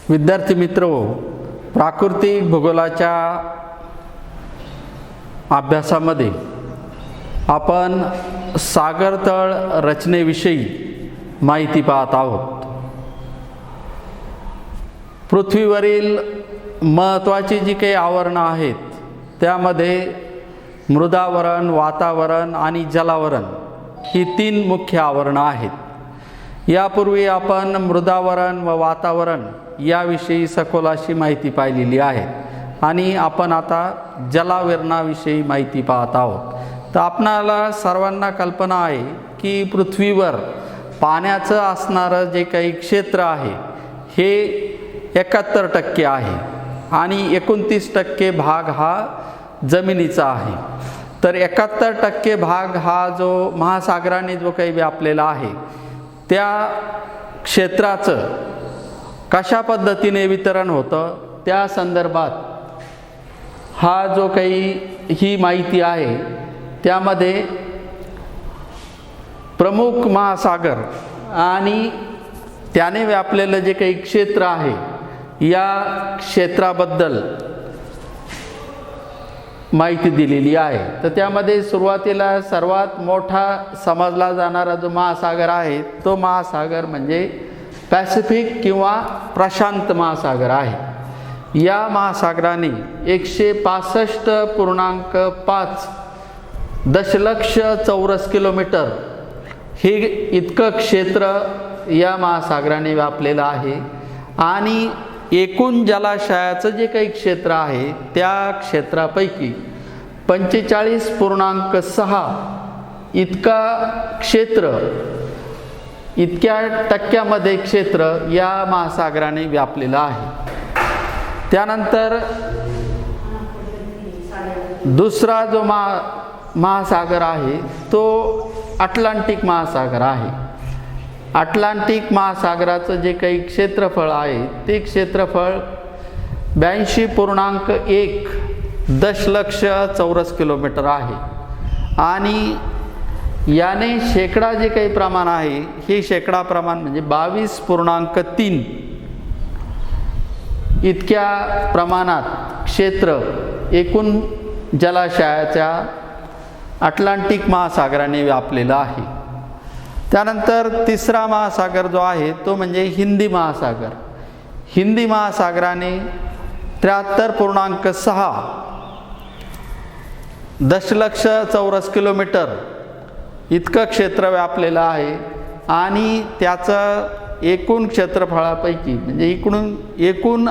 विद्यार्थी मित्र, प्राकृतिक भूगोलाच्या अभ्यासामध्ये आपण सागरतळ रचनेविषयी माहिती पाहत आहोत। पृथ्वीवरील महत्त्वाची जी काही आवरणं आहेत त्यामध्ये मृदावरण, वातावरण आणि जलावरण ही 3 मुख्य आवरणं आहेत। यापूर्वी आपण मृदावरण व वातावरण याविषयी सखोल अशी माहिती पाहिलेली आहे आणि आपण आता जलावरणाविषयी माहिती पाहत आहोत। तर आपणाला सर्वांना कल्पना आहे की पृथ्वीवर पाण्याचं असणारं जे काही क्षेत्र आहे हे 71% आहे आणि 29% भाग हा जमिनीचा आहे। तर 71% भाग हा जो महासागराने जो काही व्यापलेला आहे त्या क्षेत्राचं कशा पद्धतीने वितरण होतं त्या संदर्भात हा जो काही ही माहिती आहे त्यामध्ये प्रमुख महासागर आणि त्याने व्यापलेलं जे काही क्षेत्र आहे या क्षेत्राबद्दल माहिती दिलेली आहे। तर त्यामध्ये सुरुवातीला सर्वात मोठा समजला जाणारा जो महासागर आहे तो महासागर म्हणजे पॅसिफिक किंवा प्रशांत महासागर आहे। या महासागराने 165.5 दशलक्ष चौरस किलोमीटर हे इतकं क्षेत्र या महासागराने व्यापलेलं आहे आणि एकूण जलाशयाचं जे काही क्षेत्र आहे त्या क्षेत्रापैकी 45.6 इतक्या टक्क्यामध्ये क्षेत्र या महासागराने व्यापलेलं आहे। त्यानंतर दुसरा जो महासागर आहे तो अटलांटिक महासागर आहे। अटलांटिक महासागराचं जे काही क्षेत्रफळ आहे ते क्षेत्रफळ 82.1 दशलक्ष चौरस किलोमीटर आहे आणि याने शेकडा जे काही प्रमाण आहे हे शेकडा प्रमाण म्हणजे 22.3 इतक्या प्रमाणात क्षेत्र एकूण जलाशयाच्या अटलांटिक महासागराने व्यापलेला आहे। त्यानंतर तिसरा महासागर जो आहे तो म्हणजे हिंदी महासागर। हिंदी महासागराने 73.6 दशलक्ष चौरस किलोमीटर इतकं क्षेत्र व्यापलेलं आहे आणि त्याचं एकूण क्षेत्रफळापैकी म्हणजे एकूण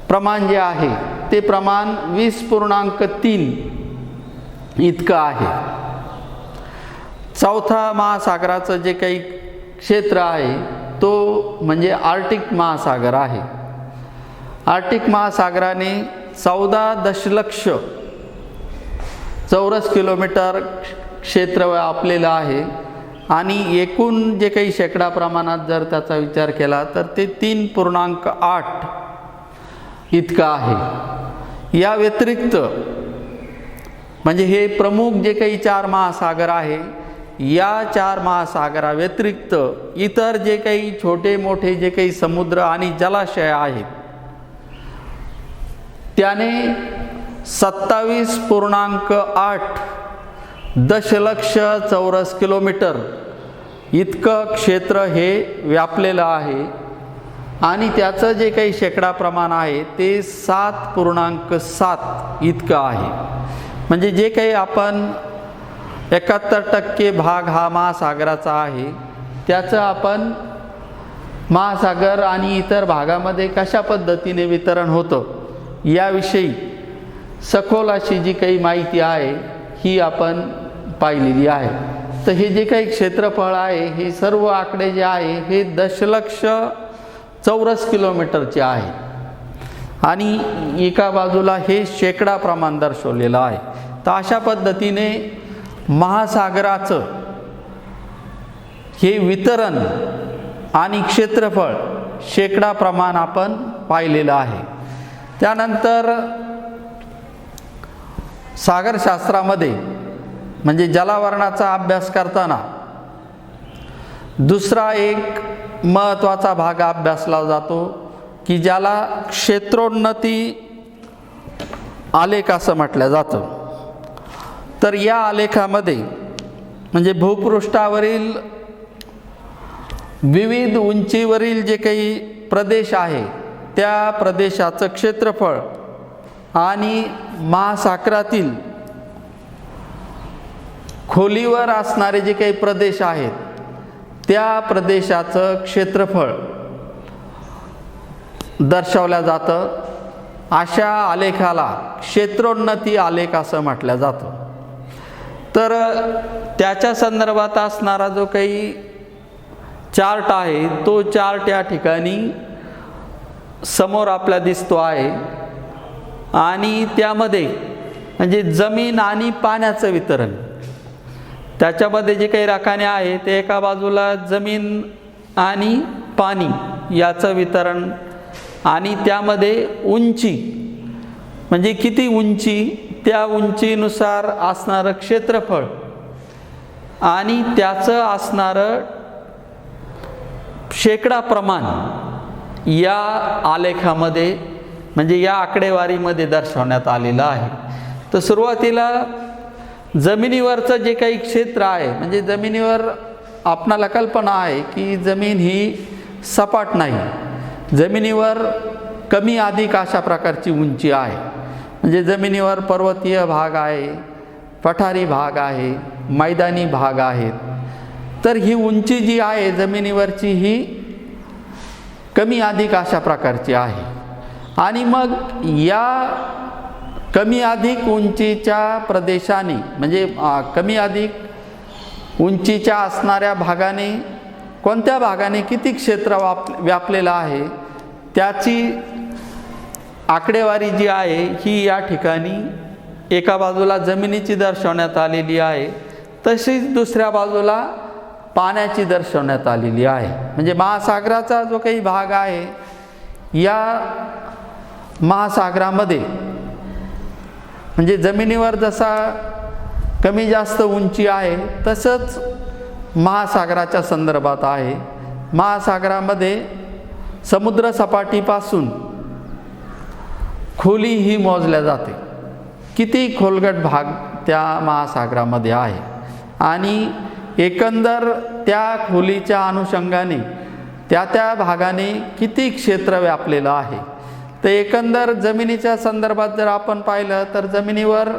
प्रमाण जे आहे ते प्रमाण 20.3 इतकं आहे। चौथा महासागराचं जे काही क्षेत्र आहे तो म्हणजे आर्क्टिक महासागर आहे। आर्क्टिक महासागराने 14 दशलक्ष चौरस किलोमीटर क्षेत्र व्यापलेलं आहे आणि एकूण जे काही शेकडा प्रमाणात जर त्याचा विचार केला तर ते 3.8 इतकं आहे। या व्यतिरिक्त म्हणजे हे प्रमुख जे काही 4 महासागर आहे या 4 महासागरा व्यतिरिक्त इतर जे काही छोटे मोठे जे काही समुद्र आणि जलाशय आहेत त्याने 27.8 दशलक्ष चौरस किलोमीटर इतकं क्षेत्र हे व्यापलेलं आहे आणि त्याचं जे काही शेकडा प्रमाण आहे ते 7.7 इतकं आहे। म्हणजे जे काही आपण 71% भाग हा महासागराचा आहे त्याचं आपण महासागर आणि इतर भागामध्ये कशा पद्धतीने वितरण होतं याविषयी सखोल अशी जी काही माहिती आहे ही आपण पाहिलेली आहे। तर हे जे काही क्षेत्रफळ आहे हे सर्व आकडे जे आहे हे दशलक्ष चौरस किलोमीटरचे आहे आणि एका बाजूला हे शेकडा प्रमाण दर्शवलेलं आहे। तर अशा पद्धतीने महासागराचं हे वितरण आणि क्षेत्रफळ शेकडा प्रमाण आपण पाहिलेलं आहे। त्यानंतर सागरशास्त्रामध्ये म्हणजे जलावरणाचा अभ्यास करताना दुसरा एक महत्त्वाचा भाग अभ्यासला जातो की ज्याला क्षेत्रोन्नती आलेख असं म्हटलं जातं. तर या आलेखामध्ये म्हणजे भूपृष्ठावरील विविध उंचीवरील जे काही प्रदेश आहे त्या प्रदेशाचं क्षेत्रफळ आणि महासागरातील खोलीवर असणारे जे काही प्रदेश आहेत त्या प्रदेशाचं क्षेत्रफळ दर्शवलं जातं. अशा आलेखाला क्षेत्रोन्नती आलेख असं म्हटलं जातं. तर त्याच्या संदर्भात असणारा जो काही चार्ट आहे तो चार्ट या ठिकाणी समोर आपला दिसतो आहे. आणि त्यामध्ये म्हणजे जमीन आणि पाण्याचं वितरण, त्याच्यामध्ये जे काही रकाने आहे ते एका बाजूला जमीन आणि पाणी याचं वितरण, आणि त्यामध्ये उंची म्हणजे किती उंची, त्या उंचीनुसार असणारं क्षेत्रफळ आणि त्याचं असणारं शेकडा प्रमाण या आलेखामध्ये म्हणजे या आकडेवारीमध्ये दर्शवण्यात आलेलं आहे. तर सुरुवातीला जमिनीवरचं जे काही क्षेत्र आहे म्हणजे जमिनीवर आपणाला कल्पना आहे की जमीन ही सपाट नाही, जमिनीवर कमी अधिक अशा प्रकारची उंची आहे. म्हणजे जमिनीवर पर्वतीय भाग आहे, पठारी भाग आहे, मैदानी भाग आहेत. तर ही उंची जी आहे जमिनीवरची ही कमी अधिक अशा प्रकारची आहे. आणि मग या कमी अधिक उंचीच्या प्रदेशाने म्हणजे कमी अधिक उंचीच्या असणाऱ्या भागाने कोणत्या भागाने किती क्षेत्र व्यापलेलं आहे त्याची आकडेवारी जी आहे ही या ठिकाणी एका बाजूला जमिनीची दर्शवण्यात आलेली आहे, तशीच दुसऱ्या बाजूला पाण्याची दर्शवण्यात आलेली आहे. म्हणजे महासागराचा जो काही भाग आहे या महासागरामध्ये म्हणजे जमिनीवर जसा कमी जास्त उंची आहे तसंच महासागराच्या संदर्भात आहे. महासागरामध्ये समुद्र सपाटीपासून खोली ही मोजल्या जाते, किती खोलगट भाग त्या महासागरामध्ये आहे आणि एकंदर त्या खोलीच्या अनुषंगाने त्या भागाने किती क्षेत्र व्यापलेलं आहे. तर एकंदर जमिनीच्या संदर्भात जर आपण पाहिलं तर जमिनीवर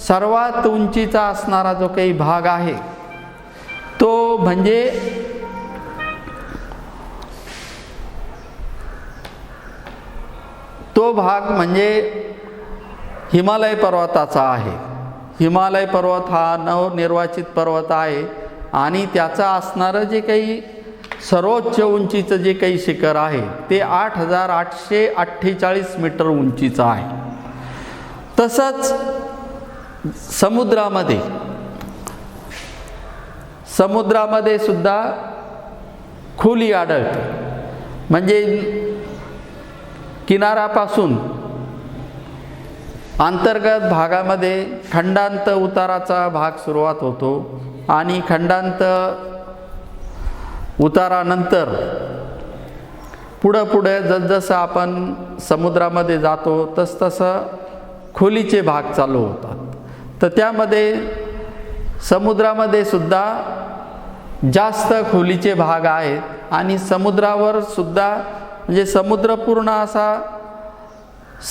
सर्वात उंचीचा असणारा जो काही भाग आहे तो म्हणजे तो भाग म्हणजे हिमालय पर्वताचा आहे. हिमालय पर्वत हा नवनिर्वाचित पर्वत आहे आणि त्याचं असणारं जे काही सर्वोच्च उंचीचं जे काही शिखर आहे ते 8,848 मीटर उंचीचं आहे. तसंच समुद्रामध्ये सुद्धा खोली आढळते. म्हणजे किनाऱ्यापासून अंतर्गत भागामध्ये खंडांत उताराचा भाग सुरुवात होतो आणि खंडांत उतारानंतर पुढे जसजसं आपण समुद्रामध्ये जातो तसतसं खोलीचे भाग चालू होतात. तर त्यामध्ये समुद्रामध्ये सुद्धा जास्त खोलीचे भाग आहेत आणि समुद्रावर सुद्धा म्हणजे समुद्र पूर्ण असा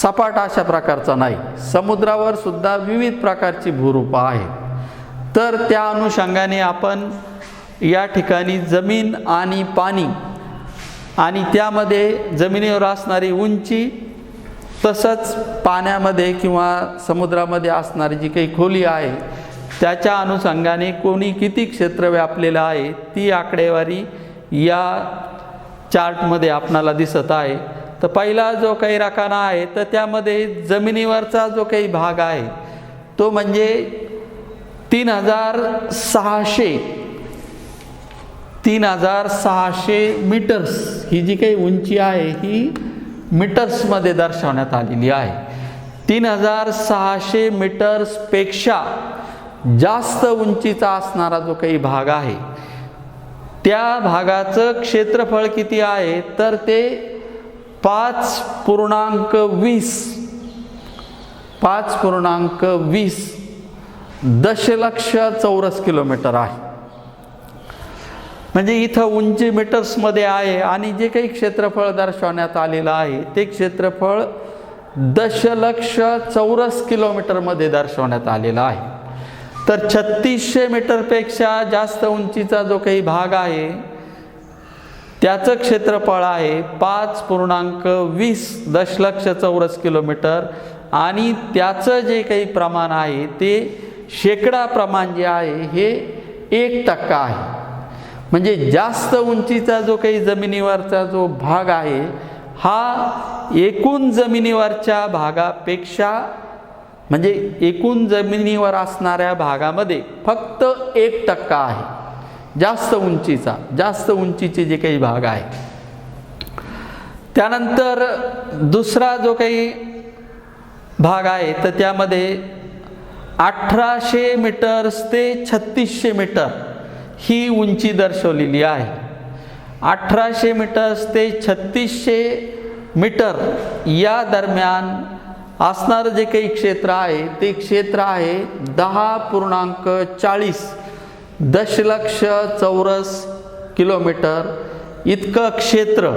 सपाट अशा प्रकारचा नाही, समुद्रावर सुद्धा विविध प्रकारची भूरूपं आहेत. तर त्या अनुषंगाने आपण या ठिकाणी जमीन आणि पाणी आणि त्यामध्ये जमिनीवर असणारी उंची तसंच पाण्यामध्ये किंवा समुद्रामध्ये असणारी जी काही खोली आहे त्याच्या अनुषंगाने कोणी किती क्षेत्र व्यापलेलं आहे ती आकडेवारी या चार्टमध्ये आपणाला दिसत आहे. तर पहिला जो काही रकाना आहे तर त्यामध्ये जमिनीवरचा जो काही भाग आहे तो म्हणजे 3,600 मीटर्स ही जी काही उंची आहे ही मीटर्समध्ये दर्शवण्यात आलेली आहे. 3,600 मीटर्सपेक्षा जास्त उंचीचा असणारा जो काही भाग आहे त्या भागाचं क्षेत्रफळ किती आहे तर ते 5.20 दशलक्ष चौरस किलोमीटर आहे. म्हणजे इथं उंची मीटर्समध्ये आहे आणि जे काही क्षेत्रफळ दर्शवण्यात आलेलं आहे ते क्षेत्रफळ दशलक्ष चौरस किलोमीटरमध्ये दर्शवण्यात आलेलं आहे. तर 3600 मीटरपेक्षा जास्त उंचीचा जो काही भाग आहे त्याचं क्षेत्रफळ आहे 5.20 दशलक्ष चौरस किलोमीटर आणि त्याचं जे काही प्रमाण आहे ते शेकडा प्रमाण जे आहे हे 1% आहे. म्हणजे जास्त उंचीचा जो काही जमिनीवरचा जो भाग आहे हा एकूण जमिनीवरच्या भागापेक्षा म्हणजे एकूण जमिनीवर असणाऱ्या भागामध्ये फक्त 1% आहे. जास्त उंचीचे जे काही भाग आहे. त्यानंतर दुसरा जो काही भाग आहे तर त्यामध्ये 1800 मीटर्स ते 3600 मीटर ही उंची दर्शवलेली आहे. 1800 मीटर्स ते 3600 मीटर या दरम्यान असणारं जे काही क्षेत्र आहे ते क्षेत्र आहे 10.40 दशलक्ष चौरस किलोमीटर इतकं क्षेत्र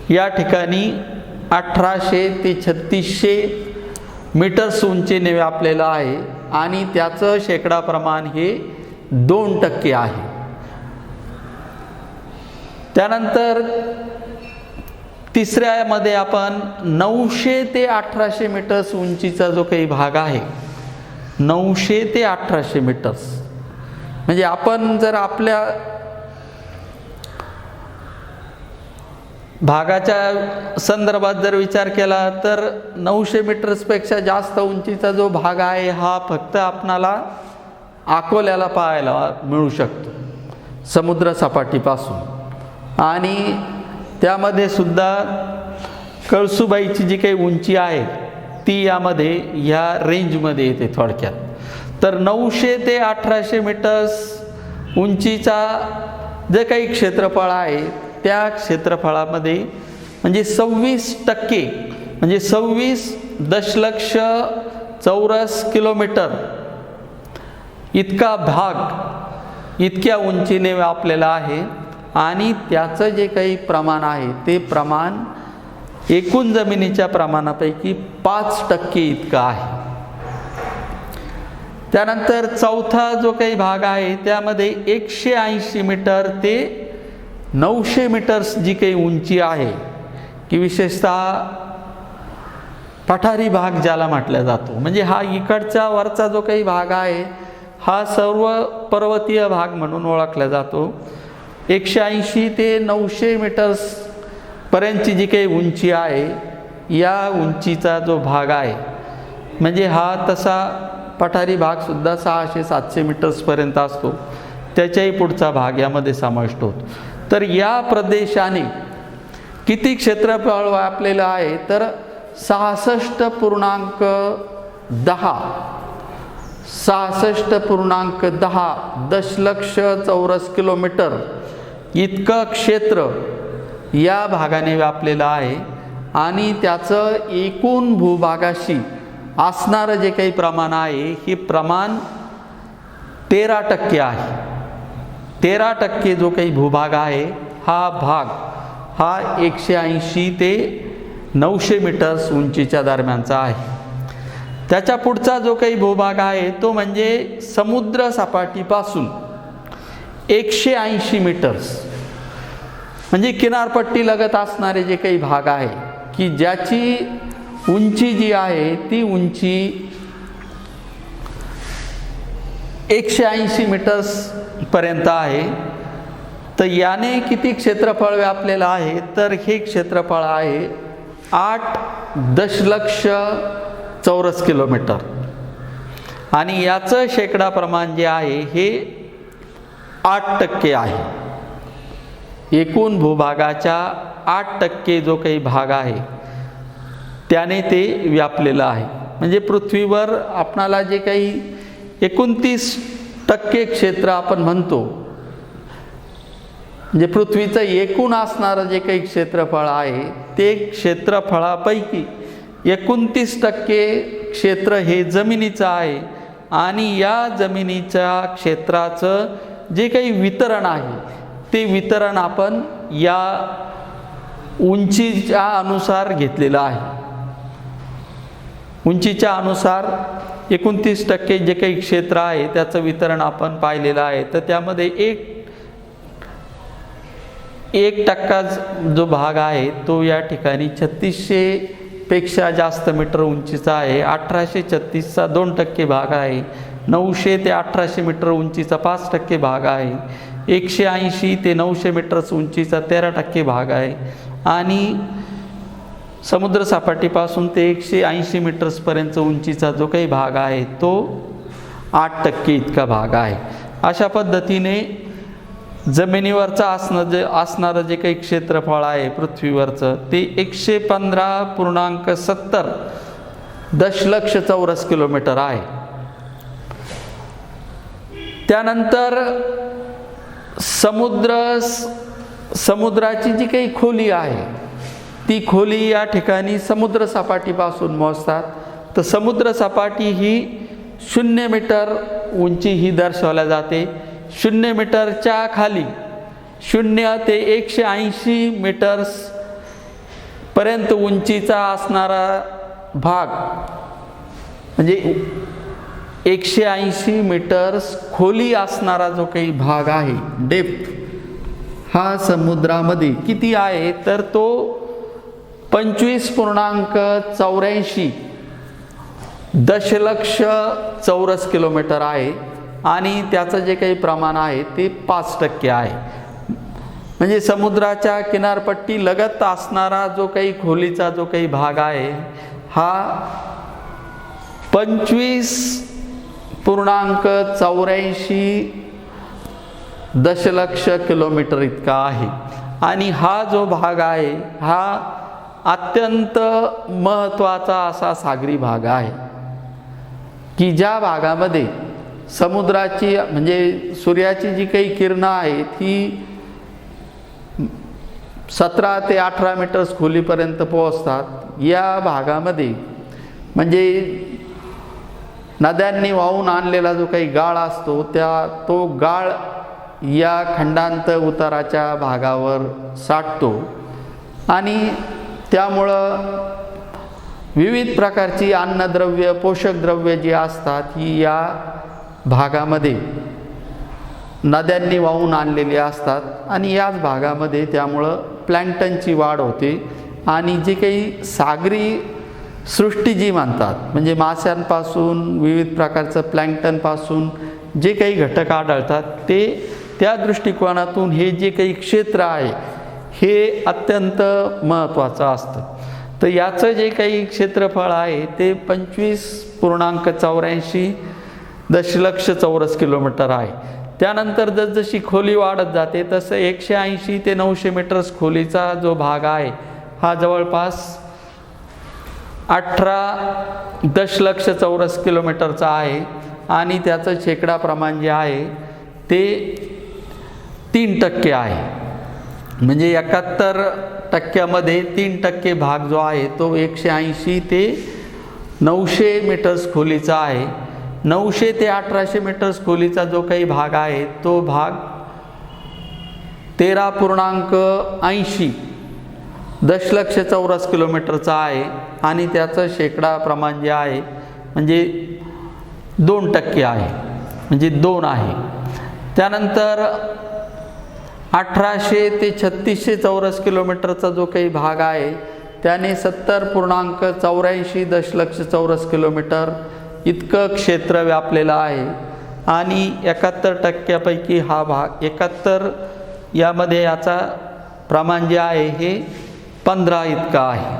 या ठिकाणी 1800 ते 3600 मीटर्स उंचीने व्यापलेलं आहे आणि त्याचं शेकडा प्रमाण हे 2% आहे. त्यानंतर तिसऱ्यामध्ये आपण 900 ते 1800 मीटर्स उंचीचा जो काही भाग आहे 900 ते 1800 मीटर्स म्हणजे आपण जर आपल्या भागाच्या संदर्भात जर विचार केला तर 900 मीटर्सपेक्षा जास्त उंचीचा जो भाग आहे हा फक्त आपणाला अकोल्याला पाहायला मिळू शकतो समुद्रसपाटीपासून. आणि त्यामध्ये सुद्धा कळसुबाईची जी काही उंची आहे ती यामध्ये ह्या रेंजमध्ये येते थोडक्यात. तर 900 ते 1800 मीटर्स उंचीचा जे काही क्षेत्रफळ आहे त्या क्षेत्रफळामध्ये म्हणजे 26% म्हणजे 26 दशलक्ष चौरस किलोमीटर इतका भाग इतक्या उंचीने व्यापलेला आहे आणि त्याचं जे काही प्रमाण आहे ते प्रमाण एकूण जमिनीच्या प्रमाणापैकी 5% इतकं आहे. त्यानंतर चौथा जो काही भाग आहे त्यामध्ये 180 मीटर ते 900 मीटर्स जी काही उंची आहे की विशेषतः पठारी भाग ज्याला म्हटला जातो म्हणजे हा इकडचा वरचा जो काही भाग आहे हा सर्व पर्वतीय भाग म्हणून ओळखला जातो. 180 ते 900 मीटर्स पर्यंतची जी काही उंची आहे या उंचीचा जो भाग आहे म्हणजे हा तसा पठारी भाग सुद्धा 600-700 मीटर्सपर्यंत असतो त्याच्याही पुढचा भाग यामध्ये समाविष्ट होतो. तर या प्रदेशाने किती क्षेत्रफळ व्यापलेलं आहे तर 66.10 दशलक्ष चौरस किलोमीटर इतकं क्षेत्र या भागाने व्यापलेलं आहे आणि त्याचं एकूण भूभागाशी असणारं जे काही प्रमाण आहे हे प्रमाण 13% आहे. 13% जो काही भूभाग आहे हा भाग हा 180 ते 900 मीटर्स उंचीच्या दरम्यानचा आहे. त्याच्या पुढचा जो काही भूभाग आहे तो म्हणजे समुद्र सपाटीपासून 180 मीटर्स म्हणजे किनारपट्टी लगत असणारे जे काही भाग आहे की ज्याची उंची जी आहे ती उंची 180 मीटर्स पर्यंत आहे. तर याने किती क्षेत्रफळ व्यापलेलं आहे तर हे क्षेत्रफळ आहे 8 दशलक्ष चौरस किलोमीटर आणि याचं शेकडा प्रमाण जे आहे हे 8% आहे. एकूण भूभागाच्या 8% जो काही भाग आहे त्याने ते व्यापलेलं आहे. म्हणजे पृथ्वीवर आपणाला जे काही 29% क्षेत्र आपण म्हणतो म्हणजे पृथ्वीचं एकूण असणारं जे काही क्षेत्रफळ आहे ते क्षेत्रफळापैकी 29% क्षेत्र हे जमिनीचं आहे आणि या जमिनीच्या क्षेत्राचं जे काही वितरण आहे ते वितरण आपण या उंचीच्या अनुसार घेतलेलं आहे. उंचीच्या अनुसार 29% जे काही क्षेत्र आहे त्याचं वितरण आपण पाहिलेलं आहे. तर त्यामध्ये 1% जो भाग आहे तो या ठिकाणी 3600 पेक्षा जास्त मीटर उंचीचा आहे. 1836चा 2% भाग आहे. 900 ते 1800 मीटर उंचीचा 5% भाग आहे. 180 ते 900 मीटर्स उंचीचा 13% भाग आहे आणि समुद्रसपाटीपासून ते 180 मीटर्सपर्यंत उंचीचा जो काही भाग आहे तो 8% इतका भाग आहे. अशा पद्धतीने जमिनीवरचं असणारं जे काही क्षेत्रफळ आहे पृथ्वीवरचं ते 115.70 दशलक्ष चौरस किलोमीटर आहे. त्यानंतर समुद्राची जी काही खोली आहे ती खोली या ठिकाणी समुद्रसपाटीपासून मोजतात. तर समुद्रसपाटी ही 0 मीटर उंची ही दर्शवल्या जाते. 0 मीटरच्या खाली 0 ते 180 मीटर्स पर्यंत उंचीचा असणारा भाग म्हणजे 180 मीटर्स खोली असणारा जो काही भाग आहे डेप्थ हा समुद्रामध्ये किती आहे तर तो 25.84 दशलक्ष चौरस किलोमीटर आहे आणि त्याचं जे काही प्रमाण आहे ते 5% आहे. म्हणजे समुद्राच्या किनारपट्टी लगत असणारा जो काही खोलीचा जो काही भाग आहे हा 25.84 दशलक्ष किलोमीटर इतका आहे. आणि हा जो भाग आहे हा अत्यंत महत्त्वाचा असा सागरी भाग आहे की ज्या भागामध्ये समुद्राची म्हणजे सूर्याची जी काही किरणं आहेत ही 17 ते 18 मीटर्स खोलीपर्यंत पोहोचतात. या भागामध्ये म्हणजे नद्यांनी वाहून आणलेला जो काही गाळ असतो तो गाळ या खंडांत उताराच्या भागावर साठतो आणि त्यामुळं विविध प्रकारची अन्नद्रव्य पोषक द्रव्य जी असतात ही या भागामध्ये नद्यांनी वाहून आणलेली असतात आणि याच भागामध्ये त्यामुळं प्लॅन्क्टनची वाढ होते आणि जे काही सागरी सृष्टी जी म्हणतात म्हणजे माशांपासून विविध प्रकारचं प्लॅन्क्टनपासून जे काही घटक आढळतात ते त्या दृष्टिकोनातून हे जे काही क्षेत्र आहे हे अत्यंत महत्त्वाचं असतं. तर याचं जे काही क्षेत्रफळ आहे ते 25.84 दशलक्ष चौरस किलोमीटर आहे. त्यानंतर जसजशी खोली वाढत जाते तसं 180 ते 900 मीटर्स खोलीचा जो भाग आहे हा जवळपास 18 दशलक्ष चौरस किलोमीटरचा आहे आणि त्याचं शेकडा प्रमाण जे आहे ते 3% आहे. म्हणजे 71% 3% भाग जो आहे तो 180 ते 900 मीटर्स खोलीचा आहे. 900 ते 1800 मीटर्स खोलीचा जो काही भाग आहे तो भाग 13.80 दशलक्ष चौरस किलोमीटरचा आहे आणि त्याचं शेकडा प्रमाण जे आहे म्हणजे 2% आहे म्हणजे 2 आहे. त्यानंतर 1800 ते 3600 चौरस किलोमीटरचा जो काही भाग आहे त्याने 70.84 दशलक्ष चौरस किलोमीटर इतकं क्षेत्र व्यापलेलं आहे आणि 71% हा भाग 71 यामध्ये याचा प्रमाण जे आहे हे 15 इतका आहे.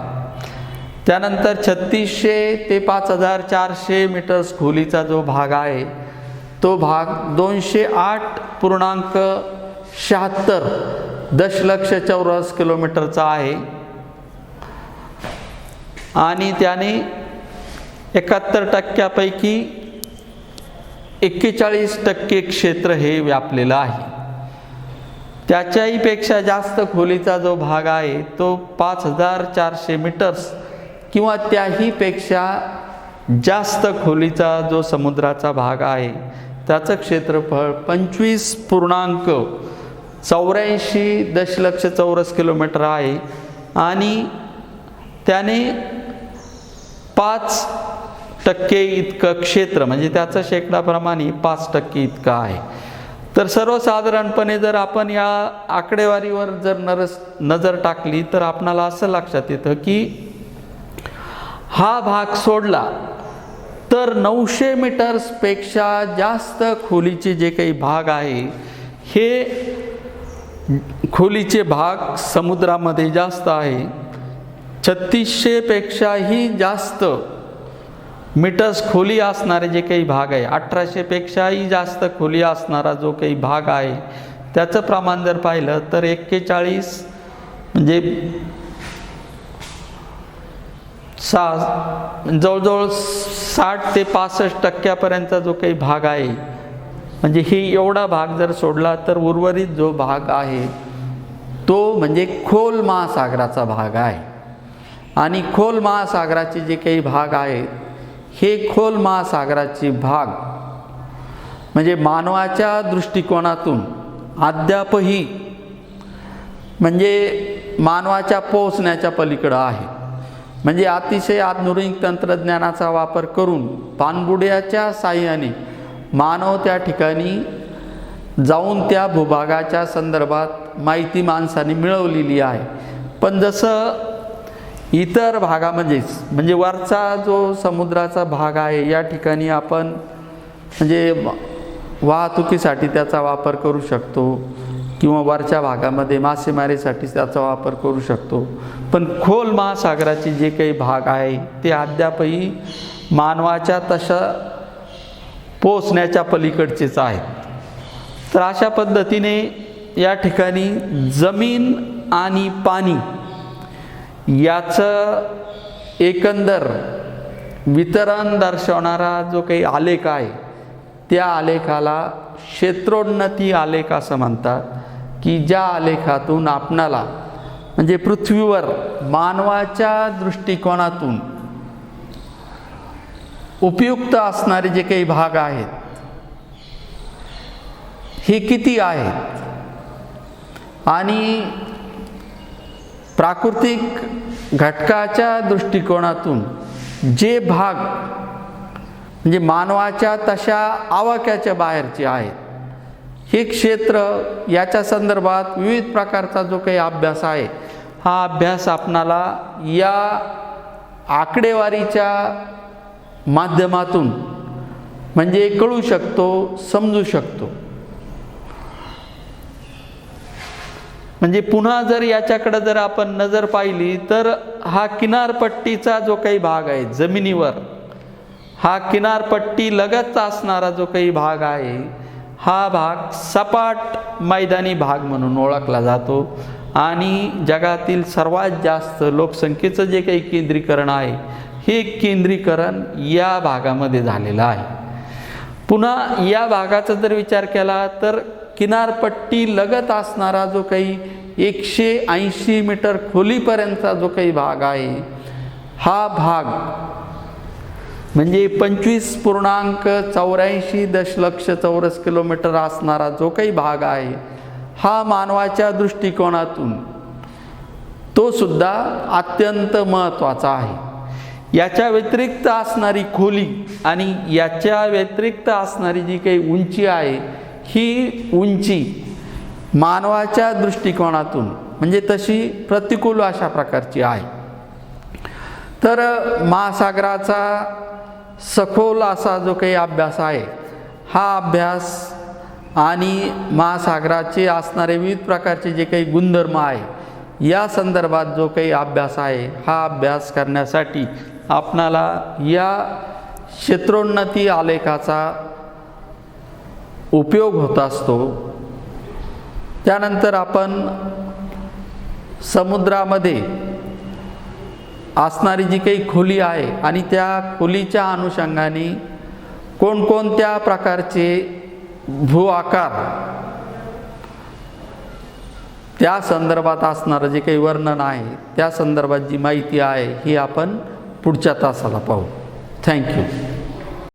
त्यानंतर 3600 ते 5400 मीटर्स खोलीचा जो भाग आहे तो भाग 208.76 दशलक्ष चौरस किलोमीटरचा आहे आणि त्याने 71% 41% क्षेत्र हे व्यापलेलं आहे. त्याच्याही पेक्षा जास्त खोलीचा जो भाग आहे तो 5400 मीटर्स किंवा त्याही पेक्षा जास्त खोलीचा जो समुद्राचा भाग आहे त्याचं क्षेत्रफळ 25.84 दशलक्ष चौरस किलोमीटर आहे आणि त्याने 5% इतकं क्षेत्र म्हणजे त्याचं शेकडाप्रमाणे 5% इतकं आहे. तर सर्वसाधारणपणे जर आपण या आकडेवारीवर जर नजर टाकली तर आपणाला असं लक्षात येतं की हा भाग सोडला तर 900 मीटर्सपेक्षा जास्त खोलीचे जे काही भाग आहे हे खोलीचे भाग समुद्रामध्ये जास्त आहे. 3600 पेक्षाही जास्त मीटर्स खोली असणारे जे काही भाग आहे, 1800 पेक्षाही जास्त खोली असणारा जो काही भाग आहे त्याचं प्रमाण जर पाहिलं तर 41 म्हणजे जवळजवळ 60 ते 65% जो काही भाग आहे म्हणजे ही एवढा भाग जर सोडला तर उर्वरित जो भाग आहे तो म्हणजे खोल महासागराचा भाग आहे. आणि खोल महासागराचे जे काही भाग आहेत हे खोल महासागराचे भाग म्हणजे मानवाच्या दृष्टिकोनातून अद्यापही म्हणजे मानवाच्या पोहोचण्याच्या पलीकडं आहे. म्हणजे अतिशय आधुनिक तंत्रज्ञानाचा वापर करून पाणबुड्याच्या साहाय्याने मानव त्या ठिकाणी जाऊन त्या भूभागाच्या संदर्भात माहिती माणसाने मिळवलेली आहे. पण जसं इतर भागामध्येच म्हणजे वरचा जो समुद्राचा भाग आहे या ठिकाणी आपण म्हणजे वाहतुकीसाठी त्याचा वापर करू शकतो किंवा वरच्या भागामध्ये मासेमारीसाठी त्याचा वापर करू शकतो. पण खोल महासागराचे जे काही भाग आहे ते अद्यापही मानवाच्या तशा पोचण्याच्या पलीकडचेच आहेत. तर अशा पद्धतीने या ठिकाणी जमीन आणि पाणी याचं एकंदर वितरण दर्शवणारा जो काही आलेख आहे त्या आलेखाला क्षेत्रोन्नती आलेख असं म्हणतात की ज्या आलेखातून आपणाला म्हणजे पृथ्वीवर मानवाच्या दृष्टिकोनातून उपयुक्त असणारे जे काही भाग आहेत हे किती आहेत आणि प्राकृतिक घटकाच्या दृष्टिकोनातून जे भाग म्हणजे मानवाच्या तशा आवाक्याच्या बाहेरचे आहेत हे क्षेत्र याच्या संदर्भात विविध प्रकारचा जो काही अभ्यास आहे हा अभ्यास आपणाला या आकडेवारीच्या माध्यमातून म्हणजे कळू शकतो, समजू शकतो. म्हणजे पुन्हा जर याच्याकडे जर आपण नजर पाहिली तर हा किनारपट्टीचा जो काही भाग आहे जमिनीवर हा किनारपट्टी लगत असणारा जो काही भाग आहे हा भाग सपाट मैदानी भाग म्हणून ओळखला जातो. आणि जगातील सर्वात जास्त लोकसंख्येचं जे काही केंद्रीकरण आहे हे केंद्रीकरण या भागामध्ये झालेलं आहे. पुन्हा या भागाचा जर विचार केला तर किनारपट्टी लगत असणारा जो काही 180 मीटर खोलीपर्यंतचा जो काही भाग आहे हा भाग म्हणजे 25.84 दशलक्ष चौरस किलोमीटर असणारा जो काही भाग आहे हा मानवाच्या दृष्टिकोनातून तो सुद्धा अत्यंत महत्त्वाचा आहे. याच्या व्यतिरिक्त असणारी खोली आणि याच्या व्यतिरिक्त असणारी जी काही उंची आहे ही उंची मानवाच्या दृष्टिकोनातून म्हणजे तशी प्रतिकूल अशा प्रकारची आहे. तर महासागराचा सखोल असा जो काही अभ्यास आहे हा अभ्यास आणि महासागराचे असणारे विविध प्रकारचे जे काही गुणधर्म आहे या संदर्भात जो काही अभ्यास आहे हा अभ्यास करण्यासाठी आपणाला या क्षेत्रोन्नती आलेखाचा उपयोग होत असतो. त्यानंतर आपण समुद्रामध्ये असणारी जी काही खोली आहे आणि त्या खोलीच्या अनुषंगाने कोणकोणत्या प्रकारचे भू आकार त्या संदर्भात असणारं जे काही वर्णन आहे, त्या संदर्भात जी माहिती आहे ही आपण पुढच्या तासाला पाहू. थँक्यू.